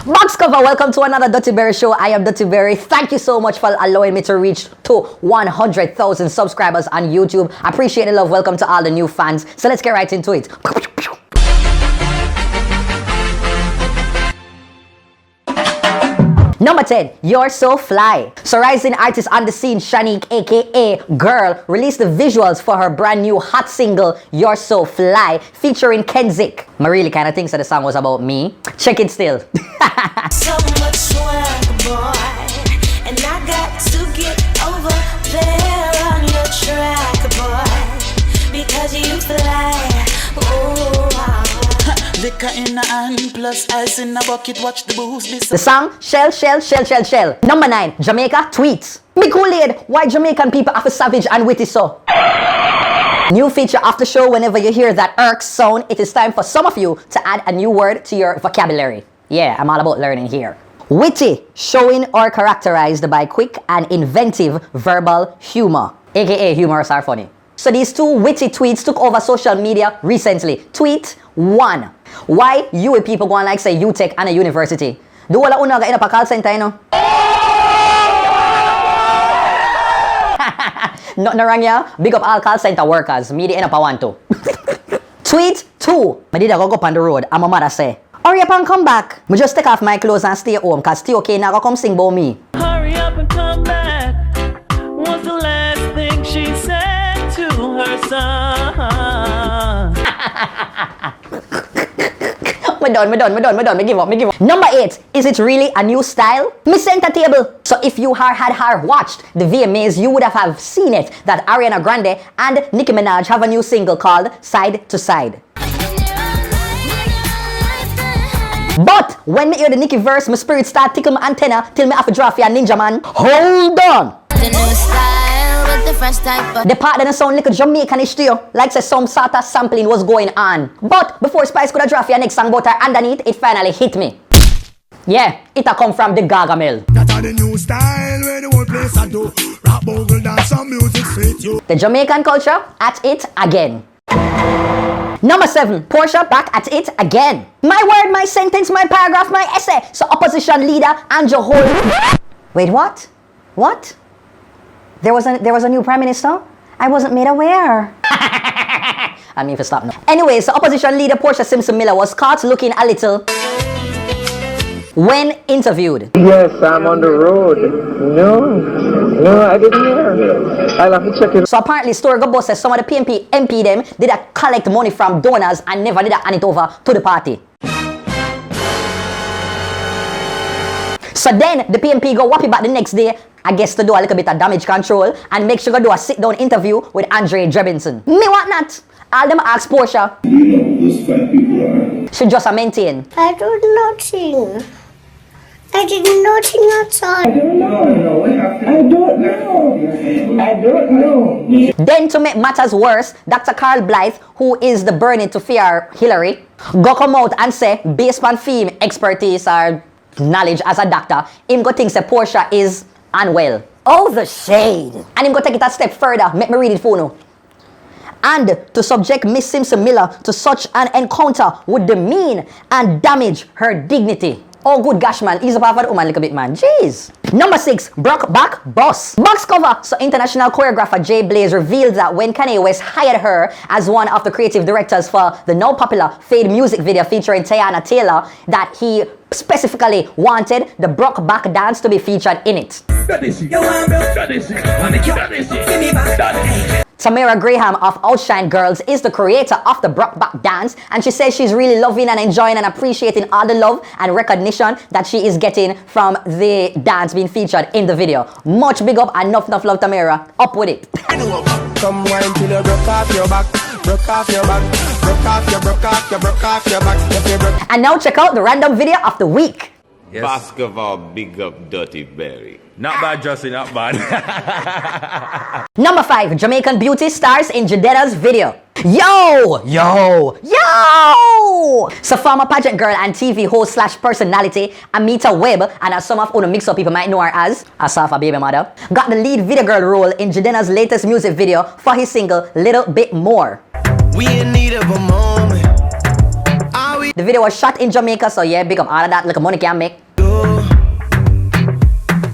Box cover, welcome to another Dutty Berry Show. I am Dutty Berry. Thank you so much for allowing me to reach to 100,000 subscribers on YouTube. I appreciate the love. Welcome to all the new fans. So let's get right into it. Number 10, You're So Fly. So rising artist on the scene, Shanique, aka Girl, released the visuals for her brand new hot single, You're So Fly, featuring Kenzik. I really kind of thinks that the song was about me. Check it still. So much swag, boy, and I got to get over there on your track, boy, because you fly. Oh, wow. Liquor in a hand plus ice in a bucket. Watch the booze be so. The song, Shell. Number 9, Jamaica tweets. Me Kool-Aid, why Jamaican people have a savage and witty so? New feature after show, whenever you hear that irk sound, it is time for some of you to add a new word to your vocabulary. Yeah, I'm all about learning here. Witty, showing or characterized by quick and inventive verbal humor, aka humorous are funny. So these two witty tweets took over social media recently. Tweet 1. Why you people go on like say UTech and a university? Do wala una ga ina pa call center, you know? Not narang ya. Big up all call center workers. Me di ina pa want to. Tweet 2. I did a go up on the road and my mother say, hurry up and come back. Me just take off my clothes and stay home cause stay okay now go come sing about me. Hurry up and come back was the last thing she said to her son. Me give up. Number 8, is it really a new style? Miss Center Table. So if you had watched the VMAs, you would have seen it that Ariana Grande and Nicki Minaj have a new single called Side to Side. But when me hear the Nicki verse, my spirit start tickle my antenna till me have to draw for a ninja man. Hold on. The new style with the fresh type of. The part that sound like a Jamaican-ish to you, like say some sort of sampling was going on. But before Spice could have draft your next song about her underneath, it finally hit me. Yeah, it a come from the Gargamel. That are the new style where the whole place I do. Rap, bogle, dance, some music straight you. The Jamaican culture at it again. Number 7, Portia back at it again. My word, my sentence, my paragraph, my essay. So opposition leader Andrew Holt. Wait, what? What? There was a new prime minister? I wasn't made aware. I mean, if you stop now. Anyway, so opposition leader Portia Simpson Miller was caught looking a little when interviewed. Yes, I'm on the road. No, I didn't hear. I'll have to check it. So apparently, story go says some of the PNP MP them did a collect money from donors and never did a hand it over to the party. So then the PNP go whappy back the next day, I guess to do a little bit of damage control and make sure to do a sit down interview with Andre Drebinson. Me what not? All them ask Portia. You know those fine people are. She just a maintain. I do nothing. I did nothing at all. I don't know. Then to make matters worse, Dr. Carl Blythe, who is the burning to fear Hillary, go come out and say, based on fame expertise or knowledge as a doctor, him go think say Portia is unwell. Oh, the shade. And him go take it a step further. Make me read it for you. And to subject Miss Simpson Miller to such an encounter would demean and damage her dignity. Oh, good gosh, man. Ease up off that woman a little bit, man. Jeez. Number 6, Brock Back Boss. Box cover. So international choreographer Jay Blaze revealed that when Kanye West hired her as one of the creative directors for the now popular Fade music video featuring Tiana Taylor, that he specifically wanted the Brock Back dance to be featured in it. Tamara Graham of Outshine Girls is the creator of the Brock Back dance, and she says she's really loving and enjoying and appreciating all the love and recognition that she is getting from the dance being featured in the video. Much big up and enough love, Tamara. Up with it. Come wine till you broke off your back. Broke off your back. Broke off your back. And now check out the random video of the week. Yes. Basketball, big up Dutty Berry. Not bad, Justin, not bad. Number 5, Jamaican beauty stars in Jadetta's video. Yo! So former pageant girl and TV host / personality Amita Webb, and as some of you mix up people might know her as Asafa Baby Mother, got the lead video girl role in Jadetta's latest music video for his single Little Bit More. We in need of a moment. Are we The video was shot in Jamaica, so yeah, big up all of that, like money can make.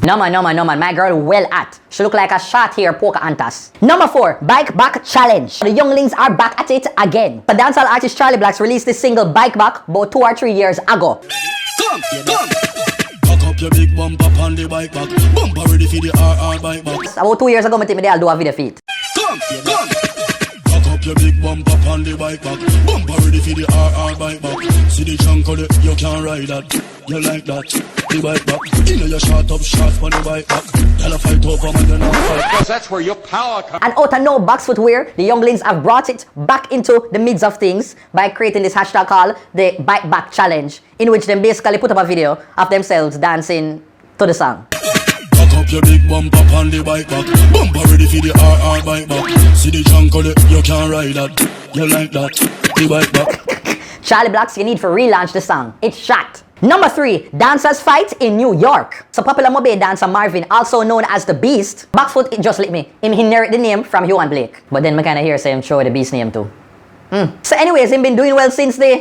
No man, my girl well at. She look like a short hair Pocahontas. Number 4, Bike Back Challenge. The younglings are back at it again. The dancehall artist Charlie Blacks released this single Bike Back about 2 or 3 years ago. Come. Back up your big bumper on the bike back. Bumper ready for the RR bike back. About 2 years ago, I think I'll do a video feat. Come. Back up your big bumper on the bike back. Bumper ready for the RR bike back. See the chunk of it, you can't ride that. You like that, the bike back. You know you shot up shots on the bike back. Tell a fight over man, you know fight. Because that's where your power comes. And out of no box footwear, the younglings have brought it back into the midst of things by creating this hashtag called the Bike Back Challenge, in which they basically put up a video of themselves dancing to the song. Back up your big bumper on the bike back. Bumper ready for the RR bike back. See the chunk of it, you can't ride that. You like that, the bike back. Charlie Blacks, you need to relaunch the song. It's shot. Number 3, dancers fight in New York. So popular Mobe dancer Marvin, also known as the Beast, Backsfoot it just lit me. Him inherit the name from Hugh and Blake. But then I kinda hear say him throw the Beast name too. So anyways, him been doing well since the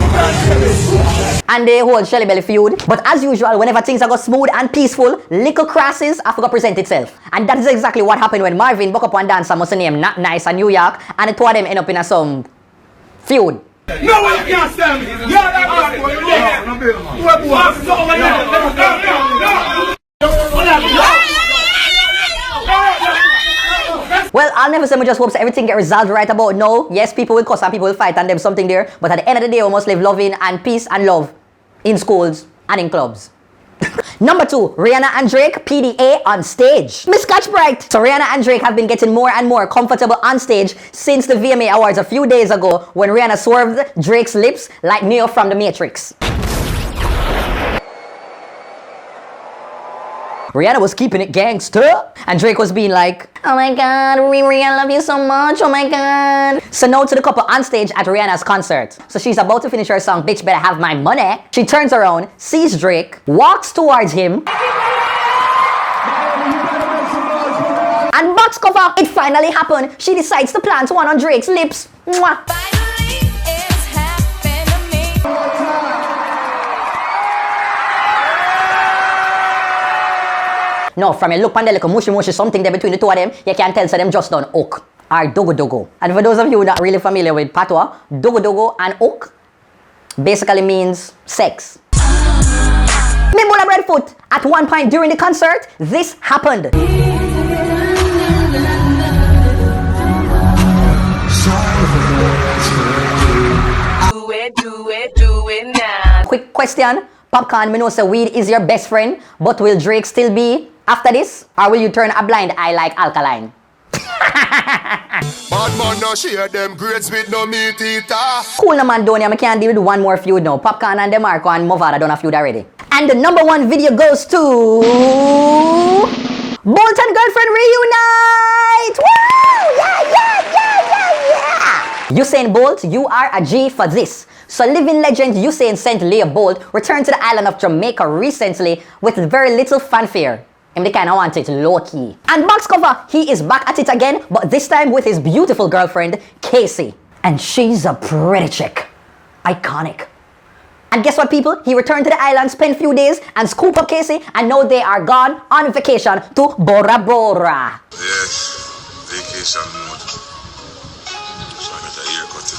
and the whole Shelly Belly feud. But as usual, whenever things are go smooth and peaceful, little crosses have to present itself. And that is exactly what happened when Marvin buck up one dancer must name Not Nice in New York, and the two of them end up in some feud. No one can stand me. You're that boy. Well, I'll never say, I just hope so everything get resolved right about now. Yes, people will cuss and people will fight and there's something there. But at the end of the day, we must live loving and peace and love in schools and in clubs. Number 2, Rihanna and Drake, PDA on stage. Miss Catchbright. So Rihanna and Drake have been getting more and more comfortable on stage since the VMA Awards a few days ago when Rihanna swerved Drake's lips like Neo from The Matrix. Rihanna was keeping it gangster, and Drake was being like, oh my god, Riri, I love you so much, oh my god. So now to the couple on stage at Rihanna's concert. So she's about to finish her song, Bitch Better Have My Money. She turns around, sees Drake, walks towards him, and box cover, it finally happened. She decides to plant one on Drake's lips. Mwah. No, from a look on the like mushy something there between the two of them, you can tell so them just done oak or dogo. And for those of you not really familiar with patois, dogo and oak basically means sex. Mimbola Breadfoot, at one point during the concert, this happened. Do it now. Quick question. Popcorn, me know say weed is your best friend, but will Drake still be after this? Or will you turn a blind eye like alkaline? Bad man no share them grades with no meat eater. Cool no man, Donia, I can't deal with one more feud now. Popcorn and DeMarco and Movada done a feud already. And the number 1 video goes to Bolt and Girlfriend Reunite! Woo! Yeah! Usain Bolt, you are a G for this. So living legend Usain St. Leah Bolt returned to the island of Jamaica recently with very little fanfare. And they kind of want it low-key. And box cover, he is back at it again, but this time with his beautiful girlfriend, Casey. And she's a pretty chick. Iconic. And guess what, people? He returned to the island, spent a few days, and scooped up Casey, and now they are gone on vacation to Bora Bora. Yes, vacation mode. So I got a haircut.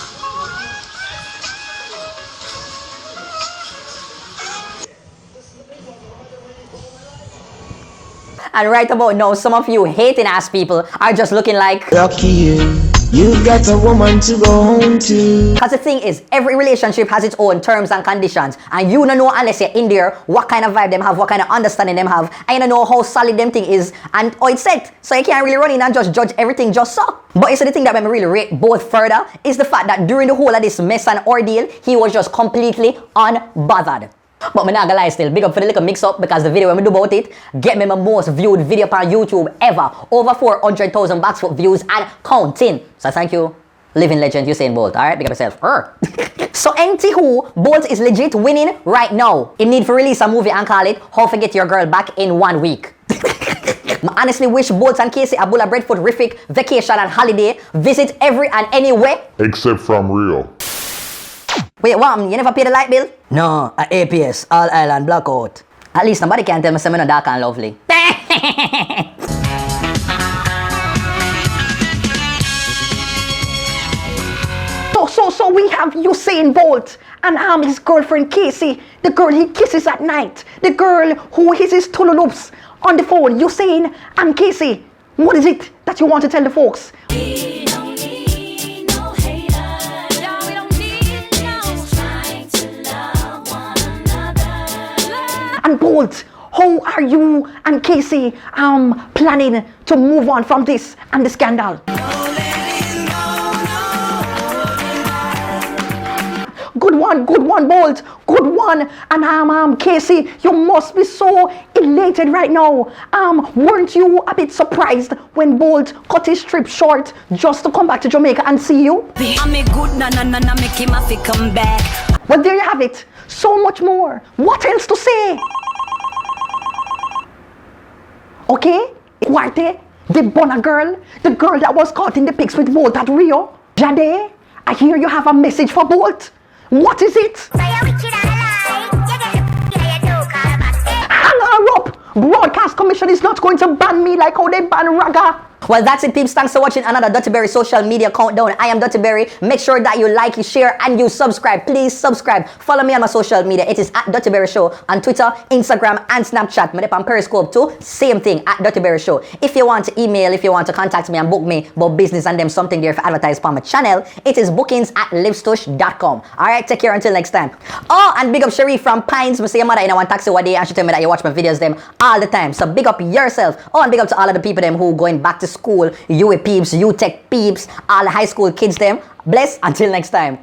And right about now, some of you hating ass people are just looking like lucky you got a woman to go home to. Because the thing is, every relationship has its own terms and conditions, and you don't know unless you're in there what kind of vibe them have, what kind of understanding them have, and you don't know how solid them thing is and how it's set. So you can't really run in and just judge everything just so. But it's the thing that made me really rate both further is the fact that during the whole of this mess and ordeal, he was just completely unbothered. But I'm not gonna lie still, big up for the little mix up because the video when we do about it get me my most viewed video on YouTube ever. Over 400,000 Backsfoot views and counting. So thank you, living legend Usain Bolt. Alright, big up yourself. So anywho, Bolt is legit winning right now. He need to release a movie and call it How to Get Your Girl Back in 1 week. I honestly wish Bolt and Casey a Bulla Breadfoot rific vacation and holiday visit every and any way except from Rio. Wait, what? You never pay the light bill? No, a APS, All Island Blackout. At least nobody can tell me I'm not dark and lovely. So we have Usain Bolt and his girlfriend Casey, the girl he kisses at night, the girl who hisses tululups on the phone. Usain and Casey, what is it that you want to tell the folks? We don't need no haters. No, we don't need no. Just trying to love one another. And Bolt, how are you and Casey planning to move on from this and the scandal? Good one, Bolt. Good one. And Casey, you must be so elated right now. Weren't you a bit surprised when Bolt cut his trip short just to come back to Jamaica and see you? I'm a good na make him have to come back. Well, there you have it. So much more. What else to say? Okay, Cuarte, the Bona girl, the girl that was caught in the pics with Bolt at Rio. Jade, I hear you have a message for Bolt. What is it? Hang her up! Broadcast Commission is not going to ban me like how they ban Raga. Well, that's it, peeps. Thanks for watching another Dutty Berry social media countdown. I am Dutty Berry. Make sure that you like, you share, and you subscribe. Please subscribe. Follow me on my social media. It is at TheDuttyBerryShow on Twitter, Instagram, and Snapchat. Me on Periscope too. Same thing, at TheDuttyBerryShow. If you want to email, if you want to contact me and book me about business and them something there for advertise on my channel, it is bookings@livestush.com. Alright, take care until next time. Oh, and big up Cherie from Pines. Me see your mother in one taxi one day and she tell me that you watch my videos them all the time. So big up yourself. Oh, and big up to all of the people them who going back to school, UA peeps, UTech peeps, all the high school kids them. Bless until next time.